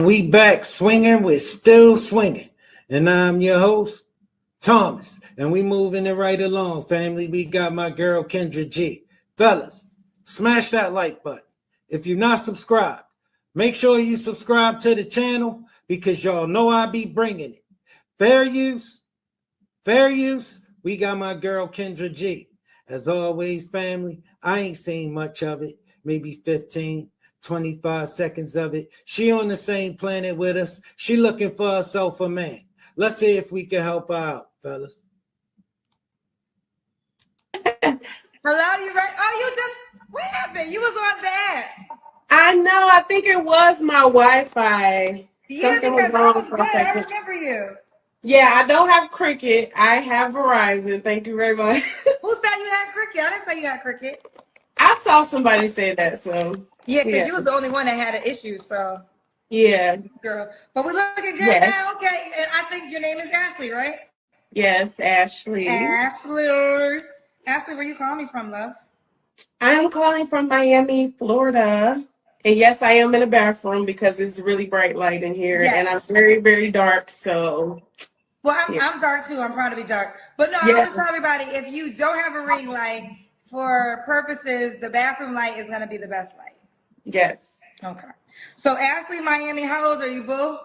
We back swinging, we're still swinging. And I'm your host, Thomas. And we moving it right along, family. We got my girl, Kendra G. Fellas, smash that like button. If you're not subscribed, make sure you subscribe to the channel because y'all know I be bringing it. Fair use, fair use. We got my girl, Kendra G. As always, family, I ain't seen much of it, maybe 15, 25 seconds of it. She on the same planet with us. She looking for herself a man. Let's see if we can help her out, fellas. Hello, you right? Oh, you just, what happened? You was on the app. I know. I think it was my Wi-Fi. Yeah, Something was because I wrong was for good. a I second. remember you. Yeah, I don't have Cricket. I have Verizon. Thank you very much. Who said you had cricket? I didn't say you had cricket. I saw somebody say that, so Yeah, because yeah. you was the only one that had an issue, so, Yeah. girl. But we're looking good Yes. now, okay? And I think your name is Ashley, right? Yes, Ashley. Ashley. Ashley, where you calling me from, love? I am calling from Miami, Florida. And yes, I am in a bathroom because it's really bright light in here and I'm Yes. very, very dark. So Well, yeah. I'm dark too. I'm proud to be dark. But no, I'm Yes. just telling everybody, if you don't have a ring light, for purposes, the bathroom light is going to be the best light. Yes. Okay. So Ashley, Miami, how old are you, boo?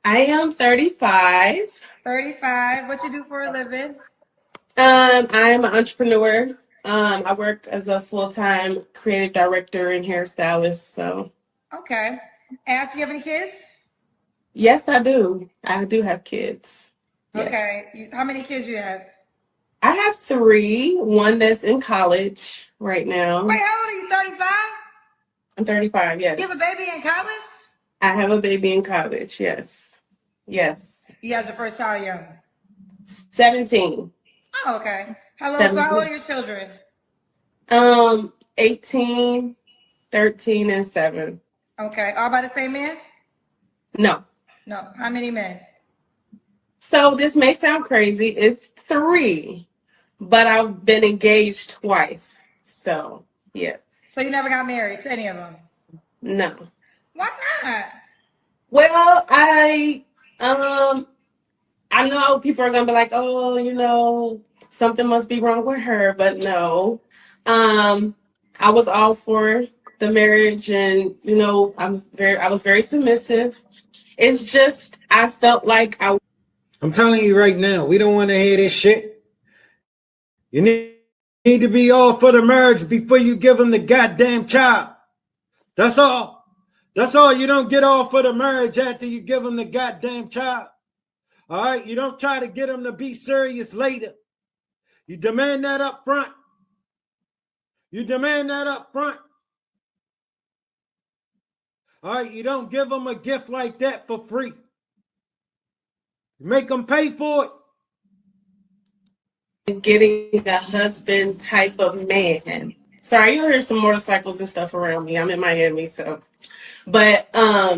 I am 35. 35. What you do for a living? I am an entrepreneur. I work as a full-time creative director and hairstylist. So Okay. Ashley, you have any kids? yes, I do. I do have kids. Yes. Okay. How many kids you have? I have three. One that's in college right Wait, now. how old are you? 35? I'm 35, You have a yes. baby in college? I have a baby in college, yes. Yes. You had your first child young. 17. Oh, okay. Hello. So how old 17. are your children? 18, 13, and 7. Okay. All by the same man? No. No. How many men? So this may sound crazy. It's 3. But I've been engaged twice. So, yeah. So you never got married to any of them? No. Why not? Well, I know people are gonna be like, "Oh, something must be wrong with her," but no. Um I was all for the marriage and I was very submissive. It's just I felt like I I'm telling you right now, we don't want to hear this shit. You need to be all for the marriage before you give them the goddamn child. That's all. That's all. You don't get all for the marriage after you give them the goddamn child. All right? You don't try to get them to be serious later. You demand that up front. You demand that up front. All right? You don't give them a gift like that for free. You make them pay for it. getting a husband type of man. Sorry, you'll hear some motorcycles and stuff around me. I'm in Miami, so but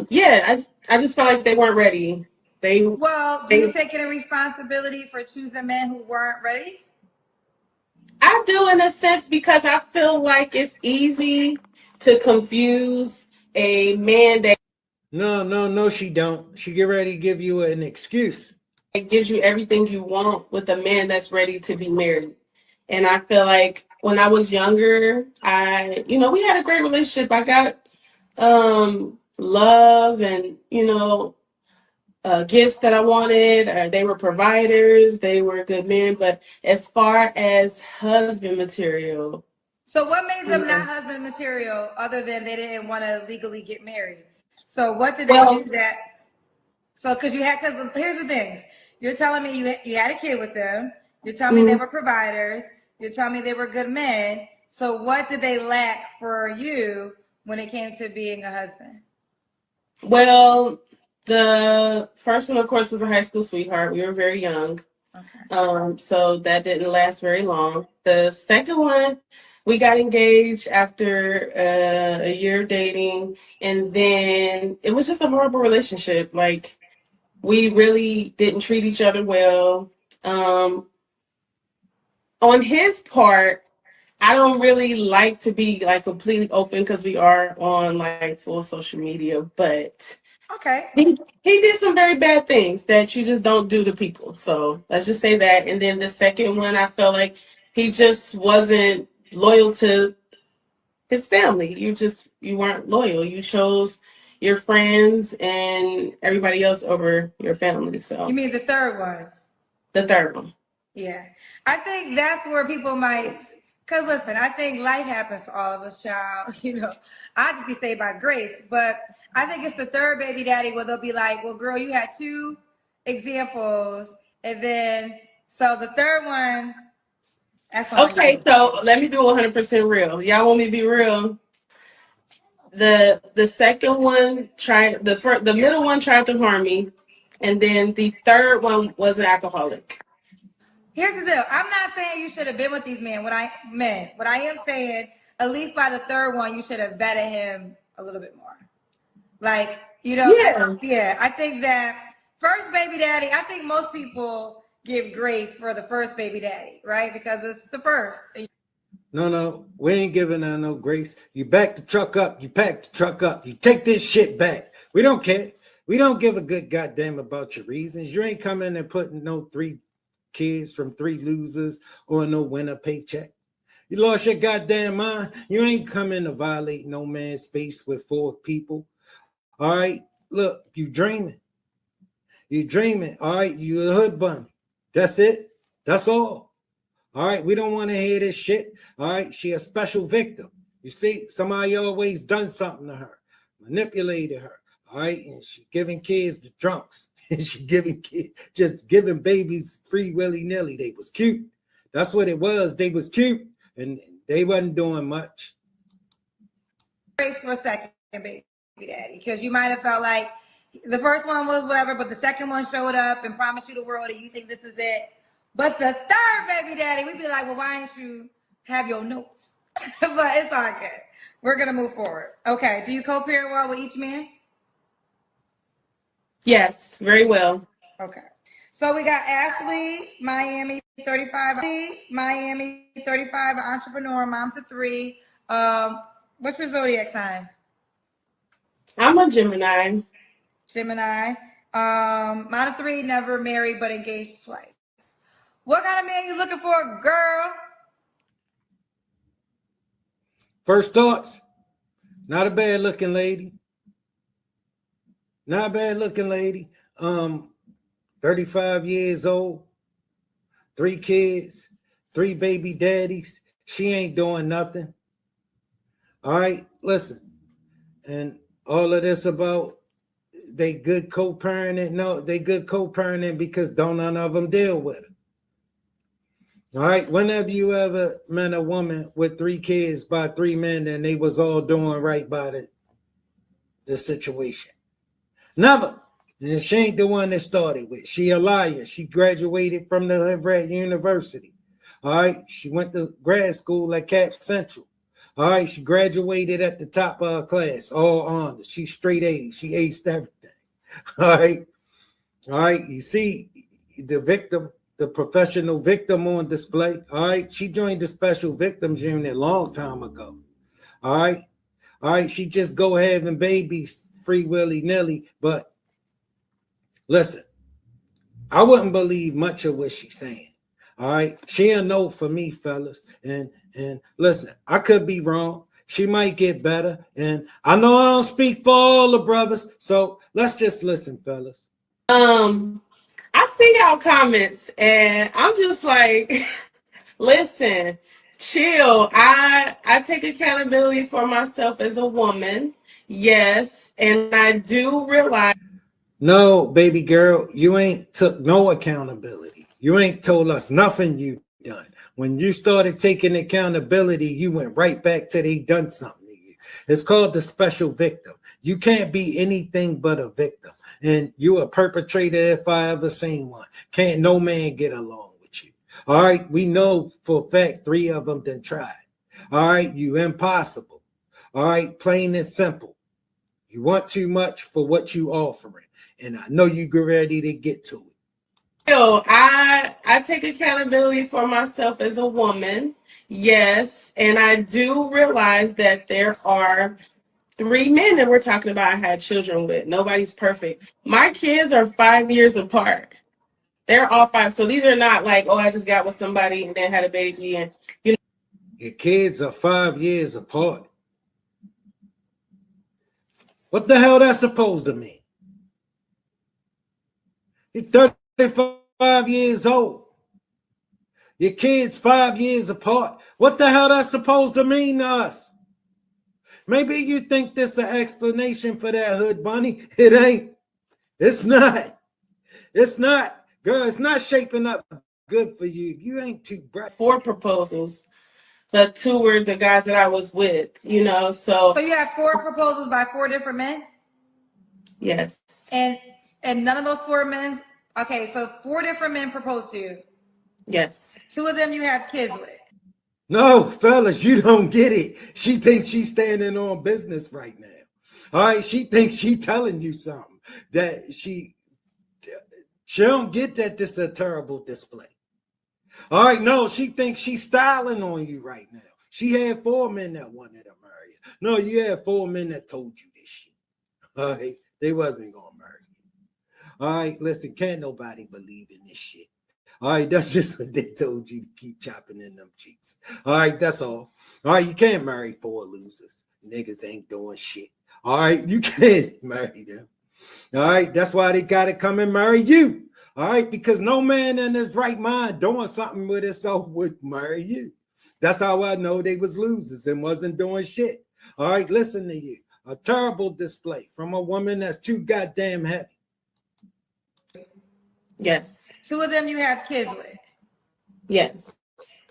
yeah, I just felt like they weren't ready. They Well, do you they take any responsibility for choosing men who weren't ready? I do in a sense because I feel like it's easy to confuse a man that No, she don't. She get ready to give you an excuse. gives you everything you want with a man that's ready to be married. And I feel like when I was younger, we had a great relationship. I got love and gifts that I wanted. They were providers. They were good men. But as far as husband material, So what made them not mm, husband material other than they didn't want to legally get married? So what did they do well, that? So because here's the thing. You're telling me you had a kid with them. You're telling me they mm, were providers. You're telling me they were good men. So what did they lack for you when it came to being a husband? well, the first one, of course, was a high school sweetheart. We were very young. Okay. So that didn't last very long. The second one, we got engaged after a year dating, and then it was just a horrible relationship. Like we really didn't treat each other well. Um, on his part, I don't really like to be like completely open because we are on like full social media, but Okay. He did some very bad things that you just don't do to people. So let's just say that. And then the second one, I felt like he just wasn't loyal to his family. You weren't loyal. You chose your friends and everybody else over your family. You So mean the third one? the third one. Yeah. I think that's where people might, because listen, I think life happens to all of us, child. You know, I just be saved by grace. But I think it's the third baby daddy where they'll be like, well, girl, you had two examples. And then, so the third one, that's on Okay, you. so let me do 100% real. Y'all want me to be real? The second one tried the middle one tried to harm me, and then the third one was an alcoholic. Here's the deal. I'm not saying you should have been with these men. What I am saying, at least by the third one, you should have vetted him a little bit more. Like, you know, Yeah. I think that first baby daddy, I think most people give grace for the first baby daddy, right? Because it's the first. No, we ain't giving her no grace. You back the truck up, you pack the truck up, you take this shit back. We don't care. We don't give a good goddamn about your reasons. You ain't coming and putting no 3 kids from 3 losers or no winner paycheck. You lost your goddamn mind. You ain't coming to violate no man's space with 4 people. All right, look, you dreaming. You dreaming. All right, you a hood bunny. That's it. That's all. All right, we don't want to hear this shit. All right, she a special victim. You see, somebody always done something to her, manipulated her. All right, and she giving kids to drunks, and she giving kids, just giving babies free willy nilly. They was cute. That's what it was. They was cute, and they wasn't doing much. Grace for a second, baby daddy, because you might have felt like the first one was whatever, but the second one showed up and promised you the world, and you think this is it. But the third baby daddy, we'd be like, well, why didn't you have your notes? But it's all good. We're gonna move forward. Okay. Do you co-parent well with each man? Yes, very well. Okay. So we got Ashley, Miami, 35. Miami, 35, entrepreneur, mom to 3. What's your zodiac sign? I'm a Gemini. Gemini. Mom to 3, never married but engaged twice. What kind of man you looking for, girl? First thoughts, not a bad looking lady. Not a bad looking lady. 35 years old, 3 kids, 3 baby daddies. She ain't doing nothing. All right, listen. And all of this about they good co-parenting. No, they good co-parenting because don't none of them deal with it. All right, whenever you ever met a woman with 3 kids by 3 men and they was all doing right by the situation? Never. And she ain't the one that started with. She a liar. She graduated from the Everett University. All right, she went to grad school at Cap Central. All right, she graduated at the top of her class, all honors. She straight A's. She aced everything. All right. You see the victim, the professional victim on display. All right, she joined the special victims unit a long time ago. All right. She just go having babies free willy nilly. But listen, I wouldn't believe much of what she's saying. All right, she a no for me, fellas. And listen, I could be wrong. She might get better. And I know I don't speak for all the brothers. So let's just listen, fellas. I see y'all comments, and I'm just like, listen, chill. I take accountability for myself as a woman. Yes, and I do realize. No, baby girl, you ain't took no accountability. You ain't told us nothing you done. When you started taking accountability, you went right back to they done something to you. It's called the special victim. You can't be anything but a victim. And you a perpetrator if I ever seen one. Can't no man get along with you. All right, we know for a fact 3 of them done tried. All right, you impossible. All right, plain and simple. You want too much for what you offering. And I know you get ready to get to it. I take accountability for myself as a woman. Yes, and I do realize that there are 3 men that we're talking about I had children with. Nobody's perfect. My kids are 5 years apart. They're all 5. So these are not like, oh, I just got with somebody and then had a baby and Your kids are 5 years apart. What the hell that's supposed to mean? You're 35 years old. Your kids 5 years apart. What the hell that's supposed to mean to us? Maybe you think this an explanation for that hood bunny. It ain't. It's not. It's not. Girl, it's not shaping up good for you. You ain't too bright. 4 proposals. The 2 were the guys that I was with, you know, So you have 4 proposals by 4 different men? Yes. And none of those 4 men, okay, so 4 different men proposed to you. Yes. 2 of them you have kids with. No, fellas, you don't get it. She thinks she's standing on business right now. All right, she thinks she telling you something that she don't get that this is a terrible display. All right, no, she thinks she's styling on you right now. She had 4 men that wanted to marry you. No, you had 4 men that told you this shit. All right, they wasn't gonna marry you. All right, listen, can't nobody believe in this shit. All right, that's just what they told you to keep chopping in them cheeks. All right, that's all. All right, you can't marry 4 losers. Niggas ain't doing shit. All right, you can't marry them. All right, that's why they got to come and marry you. All right, because no man in his right mind doing something with himself would marry you. That's how I know they was losers and wasn't doing shit. All right, listen to you. A terrible display from a woman that's too goddamn heavy. Yes. 2 of them you have kids with. Yes.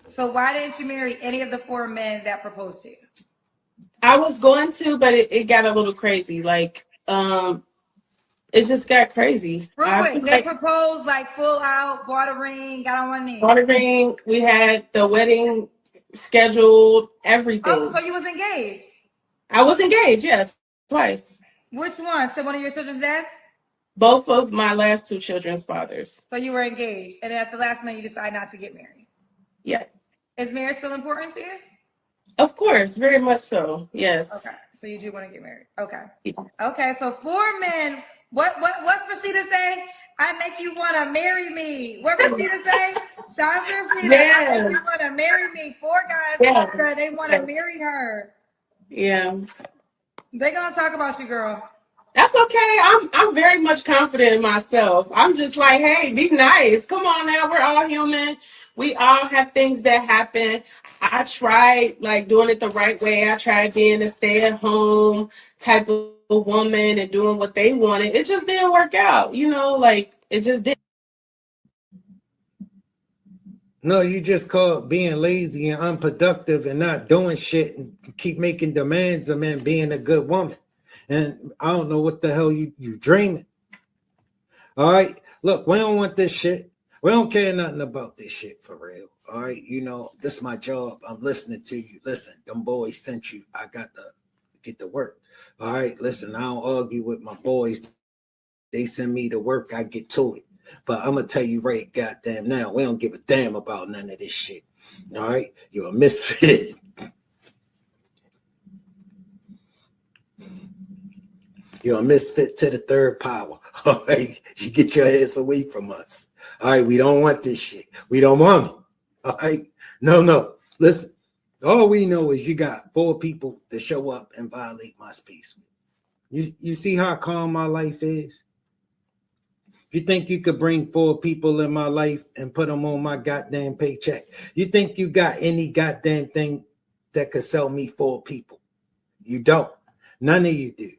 So why didn't you marry any of the 4 men that proposed to you? I was going to, but it got a little crazy. Like, it just got crazy. Real quick, they proposed like full out, bought a ring, got on one knee. Bought a ring. We had the wedding scheduled, everything. Oh, so you was engaged? I was engaged, yeah, twice. Which one? To one of your children's dads? Both of my last 2 children's fathers. So you were engaged, and at the last minute you decide not to get married. Yeah. Is marriage still important to you? Of course, very much so. Yes. Okay, so you do want to get married. Okay. Yeah. Okay, so 4 men. What's Rashida say? I make you want to marry me. What Rashida say? Shots Rashida. Yes. I make you want to marry me. 4 guys said they want to marry her. Yeah. They gonna talk about you, girl. That's okay. I'm very much confident in myself. I'm just like, hey, be nice. Come on now. We're all human. We all have things that happen. I tried like doing it the right way. I tried being a stay-at-home type of woman and doing what they wanted. It just didn't work out, you know, like it just didn't. No, you just call it being lazy and unproductive and not doing shit and keep making demands of men being a good woman. And I don't know what the hell you dreaming. All right, look, we don't want this shit. We don't care nothing about this shit for real. All right, you know, this is my job. I'm listening to you. Listen, them boys sent you. I got to get to work. All right, listen, I don't argue with my boys. They send me to work. I get to it. But I'm going to tell you right goddamn now, we don't give a damn about none of this shit. All right, you're a misfit. You're a misfit to the 3rd power. All right, you get your ass away from us. All right, we don't want this shit. We don't want it. All right, no. Listen, all we know is you got 4 people to show up and violate my space. You see how calm my life is? You think you could bring 4 people in my life and put them on my goddamn paycheck? You think you got any goddamn thing that could sell me 4 people? You don't. None of you do.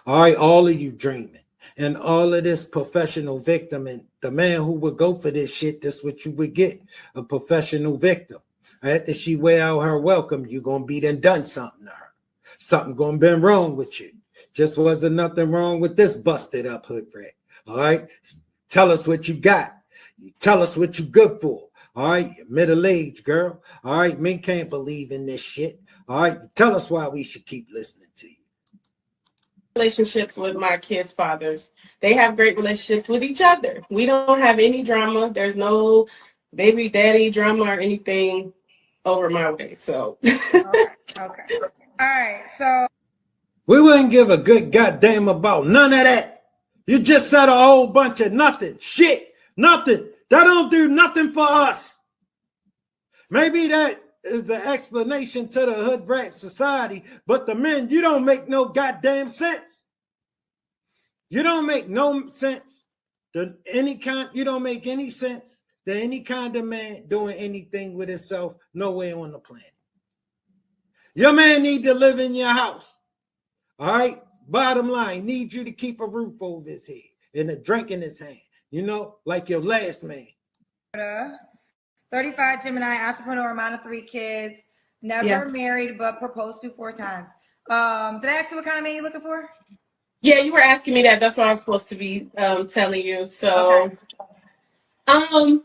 All right, all of you dreaming. And all of this professional victim, and the man who would go for this shit, that's what you would get, a professional victim. After she wear out her welcome, you're going to be done something to her. Something going to been wrong with you. Just wasn't nothing wrong with this busted up hood rat. All right, tell us what you got. You tell us what you good for. All right, you're middle-aged, girl. All right, men can't believe in this shit. All right, tell us why we should keep listening to you. Relationships with my kids' fathers. They have great relationships with each other. We don't have any drama. There's no baby daddy drama or anything over my way. So okay. All right. So We wouldn't give a good goddamn about none of that. You just said a whole bunch of nothing. Shit. Nothing. That don't do nothing for us. Maybe that is the explanation to the hood rat society, but the men, you don't make no goddamn sense. You don't make no sense to any kind. You don't make any sense to any kind of man doing anything with himself nowhere on the planet. Your man need to live in your house. All right. Bottom line, need you to keep a roof over his head and a drink in his hand. You know, like your last man. 35 Gemini, entrepreneur, mom of 3 kids, never married, but proposed to 4 times. Did I ask you what kind of man you're looking for? Yeah, you were asking me that. That's what I was supposed to be telling you. So, okay.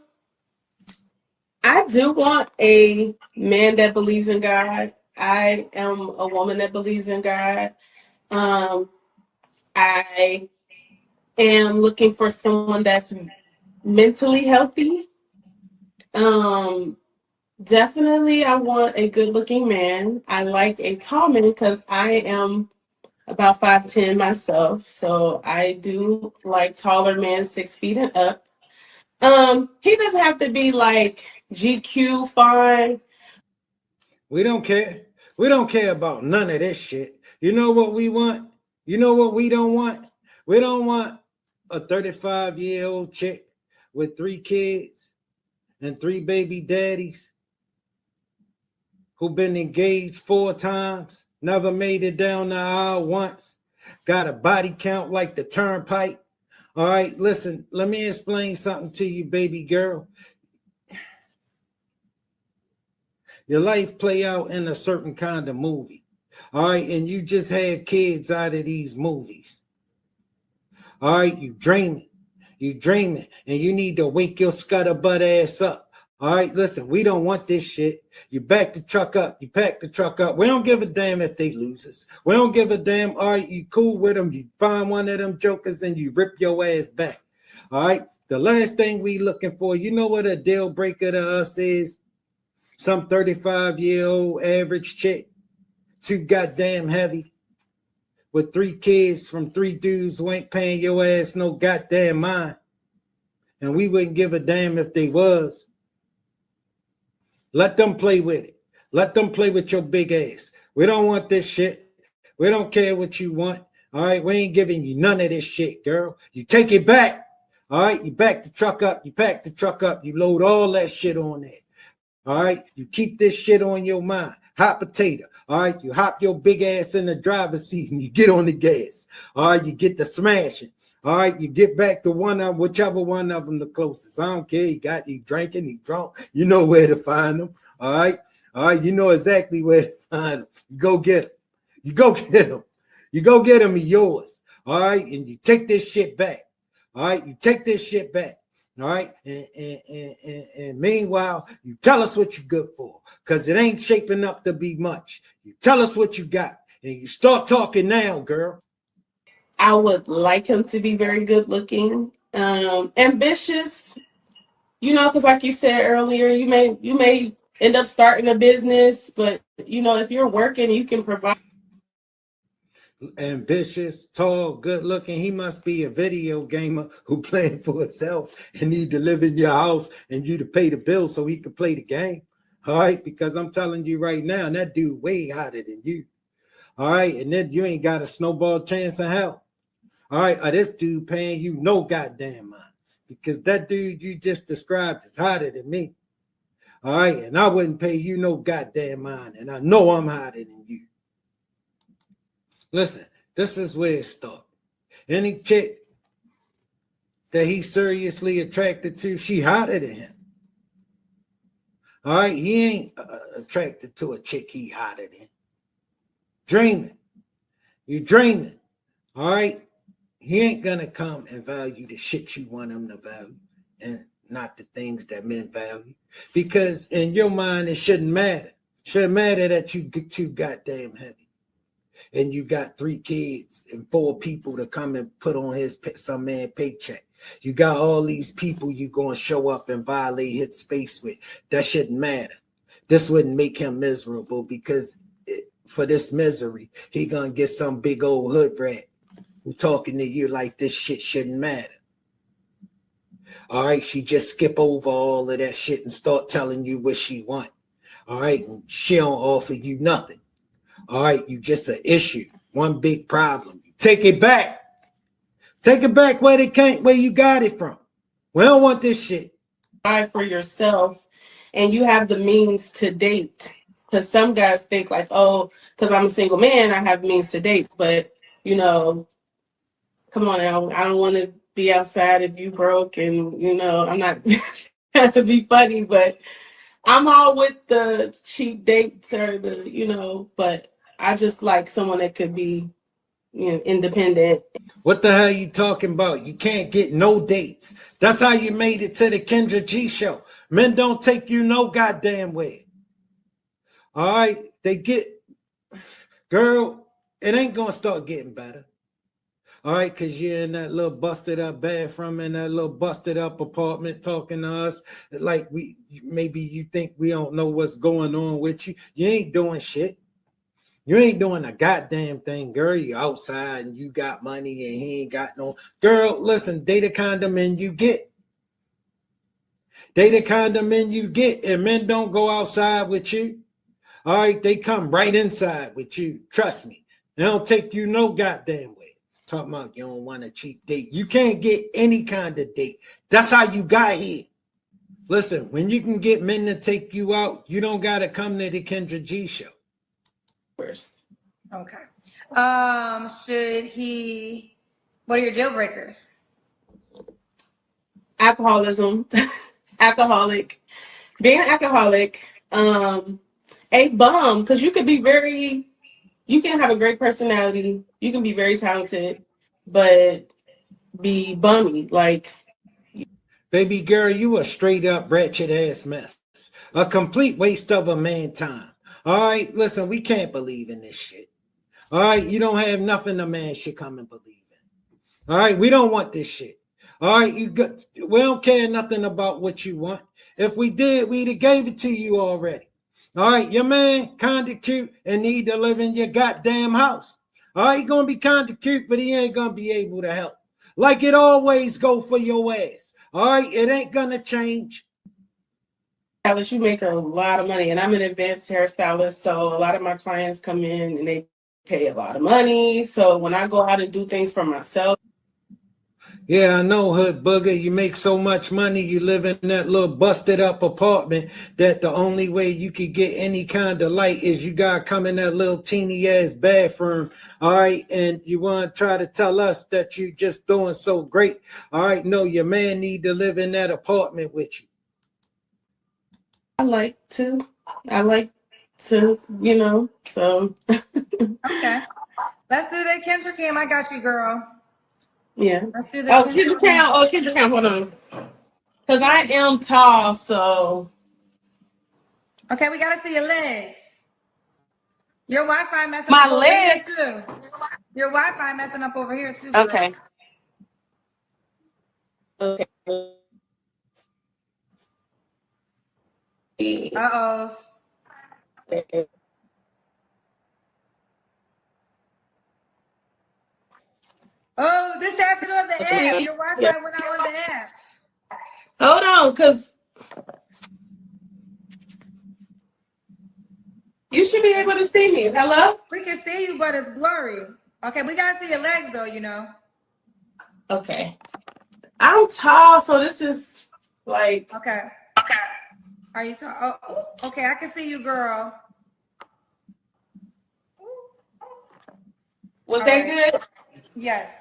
I do want a man that believes in God. I am a woman that believes in God. I am looking for someone that's mentally healthy. Definitely, I want a good-looking man. I like a tall man because I am about 5'10" myself, so I do like taller men, 6 feet and up. He doesn't have to be like GQ fine. We don't care. We don't care about none of this shit. You know what we want? You know what we don't want? We don't want a 35-year-old chick with 3 kids and 3 baby daddies who been engaged 4 times, never made it down the aisle once, got a body count like the turnpike. All right, listen, let me explain something to you, baby girl. Your life play out in a certain kind of movie. All right, and you just have kids out of these movies. All right, you dreaming, and you need to wake your scuttlebutt ass up. All right, listen, we don't want this shit. You back the truck up, you pack the truck up. We don't give a damn if they loses. We don't give a damn. All right, you cool with them. You find one of them jokers and you rip your ass back. All right, the last thing we looking for, you know what a deal breaker to us is? Some 35-year-old average chick, too goddamn heavy, with 3 kids from 3 dudes who ain't paying your ass no goddamn mind. And we wouldn't give a damn if they was. Let them play with it. Let them play with your big ass. We don't want this shit. We don't care what you want. All right, we ain't giving you none of this shit, girl. You take it back. All right, you back the truck up. You pack the truck up. You load all that shit on there. All right, you keep this shit on your mind. Hot potato. All right, you hop your big ass in the driver's seat and you get on the gas. All right, you get the smashing. All right, you get back to whichever one of them the closest. I don't care. He drinking, he drunk. You know where to find them. All right, you know exactly where to find them. You go get them. You go get them. You go get them. He yours. All right, and you take this shit back. All right, you take this shit back. All right, and meanwhile, you tell us what you're good for, because it ain't shaping up to be much. You tell us what you got, and you start talking now, girl. I would like him to be very good looking, ambitious, because like you said earlier, you may end up starting a business, but if you're working, you can provide. Ambitious, tall, good looking. He must be a video gamer who playing for himself and need to live in your house and you to pay the bill so he can play the game. All right, because I'm telling you right now, that dude way hotter than you. All right, and then you ain't got a snowball chance in hell. All right, this dude paying you no goddamn mind, because that dude you just described is hotter than me. All right, and I wouldn't pay you no goddamn mind, and I know I'm hotter than you. Listen, this is where it starts. Any chick that he's seriously attracted to, she hotter than him. All right, he ain't attracted to a chick he hotter than. Dreaming. You dreaming. All right. He ain't gonna come and value the shit you want him to value and not the things that men value. Because in your mind, it shouldn't matter. Shouldn't matter that you get too goddamn heavy. And you got 3 kids and 4 people to come and put on some man paycheck. You got all these people you gonna show up and violate his space with. That shouldn't matter. This wouldn't make him miserable, because for this misery. He gonna get some big old hood rat who talking to you like this shit shouldn't matter. All right, she just skip over all of that shit and start telling you what she want. All right, and she don't offer you nothing. All right, you just an issue, one big problem. Take it back. Take it back where you got it from. We don't want this shit. For yourself, and you have the means to date. Because some guys think like, oh, because I'm a single man, I have means to date. But come on now, I don't want to be outside if you broke, and I'm not trying to be funny, but I'm all with the cheap dates or but I just like someone that could be independent. What the hell you talking about? You can't get no dates. That's how you made it to the Kendra G show. Men don't take you no goddamn way. All right, girl, it ain't gonna start getting better. All right, because you're in that little busted up bathroom in that little busted up apartment talking to us like maybe you think we don't know what's going on with you. You ain't doing shit. You ain't doing a goddamn thing, girl. You outside and you got money and he ain't got no. Girl, listen, date a condom and you get. Date a condom and you get. And men don't go outside with you. All right, they come right inside with you. Trust me. They don't take you no goddamn way. Talking about you don't want a cheap date. You can't get any kind of date. That's how you got here. Listen, when you can get men to take you out, you don't got to come to the Kendra G show. First. Okay. What are your deal breakers? Alcoholism, alcoholic, being an alcoholic, a bum, because you can have a great personality, you can be very talented, but be bummy. Like, baby girl, you a straight up wretched ass mess. A complete waste of a man time. All right, listen, we can't believe in this shit. All right, you don't have nothing a man should come and believe in. All right, we don't want this shit. All right, we don't care nothing about what you want. If we did, we'd have gave it to you already. All right, your man kind of cute and need to live in your goddamn house. All right, he gonna be kind of cute, but he ain't gonna be able to help. Like it always go for your ass. All right, it ain't gonna change. you make a lot of money, and I'm an advanced hairstylist, so a lot of my clients come in and they pay a lot of money. So when I go out and do things for myself, yeah, I know, hood booger. You make so much money, you live in that little busted up apartment that the only way you could get any kind of light is you gotta come in that little teeny ass bathroom. All right, and you want to try to tell us that you just doing so great. All right, no, your man need to live in that apartment with you. I like to, so. Okay. Let's do that Kendra Cam. I got you, girl. Yeah. Let's do that. Kendra Cam, hold on. Because I am tall, so. Okay, we gotta see your legs. Your Wi-Fi messing My up over legs. here too. Your Wi-Fi messing up over here too. Girl. Okay. Uh-oh. Oh, this happened on the app. Your Wi-Fi went out on the app. Hold on, because you should be able to see me. Hello? We can see you, but it's blurry. Okay, we gotta see your legs though, Okay. I'm tall, so this is like. Okay. Are you tall? Oh, okay, I can see you, girl. Was that good? Yes.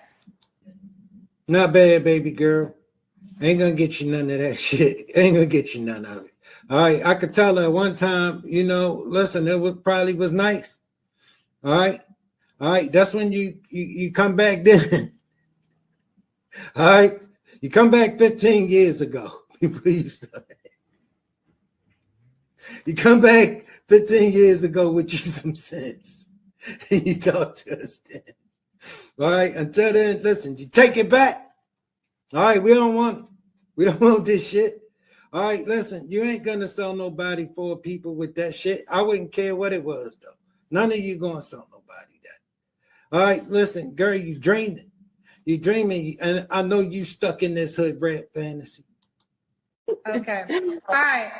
Not bad, baby girl. Ain't gonna get you none of that shit. Ain't gonna get you none of it. All right, I could tell her one time, listen, it probably was nice. All right, that's when you come back then. All right, you come back 15 years ago. Please. You come back 15 years ago with you some sense. And you talk to us then. All right, until then, listen, you take it back. All right, we don't want it. We don't want this shit. All right, listen, you ain't gonna sell nobody for people with that shit. I wouldn't care what it was, though. None of you gonna sell nobody that. All right, listen, girl, you dreaming. You dreaming, and I know you stuck in this hood rat fantasy. Okay. All right.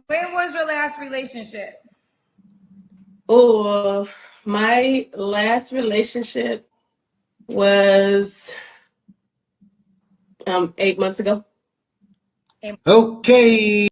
When was your last relationship? Oh, my last relationship was 8 months ago. Okay.